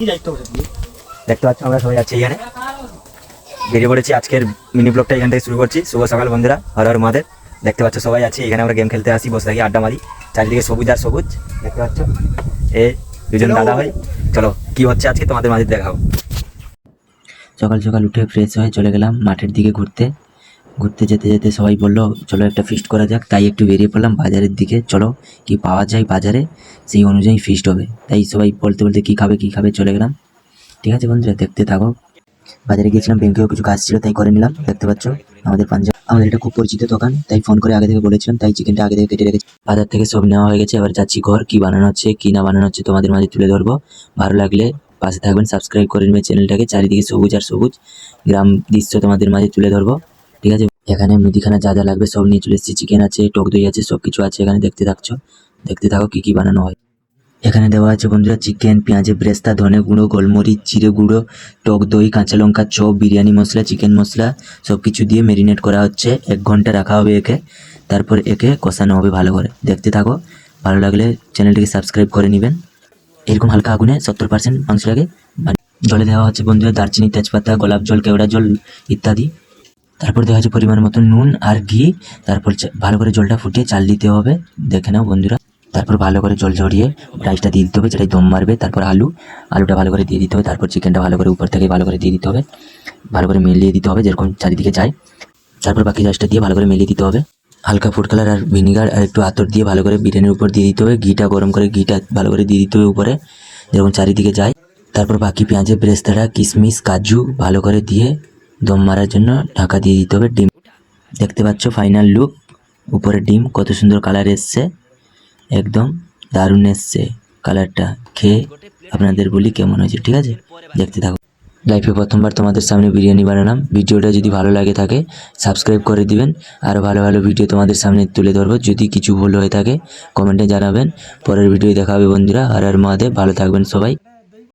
দেখতে পাচ্ছ আমরা সবাই আছি এখানে, বেরিয়ে পড়েছি। আজকের মিনি ব্লগটা এখান থেকে শুরু করছি। শুভ সকাল বন্ধুরা, হর হর মহাদেব। দেখতে পাচ্ছ সবাই আছি এখানে, আমরা গেম খেলতে আসি, বসে থাকি, আড্ডা মারি। চারিদিকে সবুজ আর সবুজ দেখতে পাচ্ছ। এই দুজন দাদা ভাই, চলো কি হচ্ছে আজকে তোমাদের মাঝে দেখাও। সকাল সকাল উঠে ফ্রেশ হয়ে চলে গেলাম মাঠের দিকে ঘুরতে। ঘুরতে যেতে যেতে সবাই বললো চলো একটা ফিস্ট করা যাক, তাই একটু বেরিয়ে পড়লাম বাজারের দিকে। চলো কি পাওয়া যায় বাজারে, সেই অনুযায়ী ফিস্ট হবে। তাই সবাই বলতে বলতে কী খাবে চলে গেলাম। ঠিক আছে বন্ধুরা, দেখতে থাকো। বাজারে গিয়েছিলাম, ব্যাংকেও কিছু কাজ ছিল তাই করে নিলাম। দেখতে পাচ্ছ আমাদের এটা খুব পরিচিত দোকান, তাই ফোন করে আগে থেকে বলেছিলাম, তাই চিকেনটা আগে থেকে কেটে রেখেছি। বাজার থেকে সব নেওয়া হয়ে গেছে, এবার যাচ্ছি ঘর। কি বানানো হচ্ছে কি না বানানো হচ্ছে তোমাদের মাঝে তুলে ধরবো। ভালো লাগলে পাশে থাকবেন, সাবস্ক্রাইব করে নেবেন চ্যানেলটাকে। চারিদিকে সবুজ আর সবুজ গ্রাম দৃশ্য তোমাদের মাঝে তুলে ধরবো। ঠিক আছে, এখানে মুদিখানা যা যা লাগবে সব নিয়ে চলে এসেছি। চিকেন আছে, টক দই আছে, সব কিছু আছে এখানে। দেখতে থাকো কি কি বানানো হয়। এখানে দেওয়া আছে বন্ধুরা চিকেন, পেঁয়াজের ব্রেস্তা, ধনে গুঁড়ো, গোলমরিচ, জিরে গুঁড়ো, টক দই, কাঁচা লঙ্কা, চপ, বিরিয়ানি মশলা, চিকেন মশলা সব কিছু দিয়ে ম্যারিনেট করা হচ্ছে। 1 ঘন্টা রাখা হবে একে, তারপর একে কষানো হবে ভালো করে। দেখতে থাকো, ভালো লাগলে চ্যানেলটিকে সাবস্ক্রাইব করে নেবেন। এরকম হালকা আগুনে 70% মাংসটাকে জলে দেওয়া হচ্ছে বন্ধুরা, দারচিনি, তেজপাতা, গোলাপ জল, কেওড়া জল ইত্যাদি। তারপর দেওয়া হচ্ছে পরিমাণ মতো নুন আর ঘি। তারপর ভালো করে জলটা ফুটিয়ে চাল দিতে হবে, দেখে নাও বন্ধুরা। তারপর ভালো করে জল ঝরিয়ে রাইসটা দিয়ে দিতে হবে, যেটাই দম মারবে। তারপর আলুটা ভালো করে দিয়ে দিতে হবে। তারপর চিকেনটা ভালো করে উপর থেকে ভালো করে দিয়ে দিতে হবে, ভালো করে মিলিয়ে দিতে হবে যেরকম চারিদিকে যায়। তারপর বাকি রাইসটা দিয়ে ভালো করে মিলিয়ে দিতে হবে। হালকা ফুড কালার আর ভিনিগার আর একটু আতর দিয়ে ভালো করে বিরিয়ানির উপর দিয়ে দিতে হবে। ঘিটা গরম করে ঘিটা ভালো করে দিয়ে দিতে হবে উপরে, যেরকম চারিদিকে যায়। তারপর বাকি পেঁয়াজের ব্রেস্তাটা, কিশমিশ, কাজু ভালো করে দিয়ে দম মারার জন্য ঢাকা দিয়ে দিতে হবে। ডিম দেখতে পাচ্ছ ফাইনাল লুক, উপরে ডিম কত সুন্দর কালার এসছে, একদম দারুণ এসছে কালারটা। খেয়ে আপনাদের বলি কেমন হয়েছে। ঠিক আছে, দেখতে থাকো। লাইফে প্রথমবার তোমাদের সামনে বিরিয়ানি বানালাম। ভিডিওটা যদি ভালো লাগে থাকে সাবস্ক্রাইব করে দিবেন, আরও ভালো ভালো ভিডিও তোমাদের সামনে তুলে ধরবো। যদি কিছু ভুল হয়ে থাকে কমেন্টে জানাবেন। পরের ভিডিও দেখা হবে বন্ধুরা। হর হর মহাদেব, ভালো থাকবেন সবাই।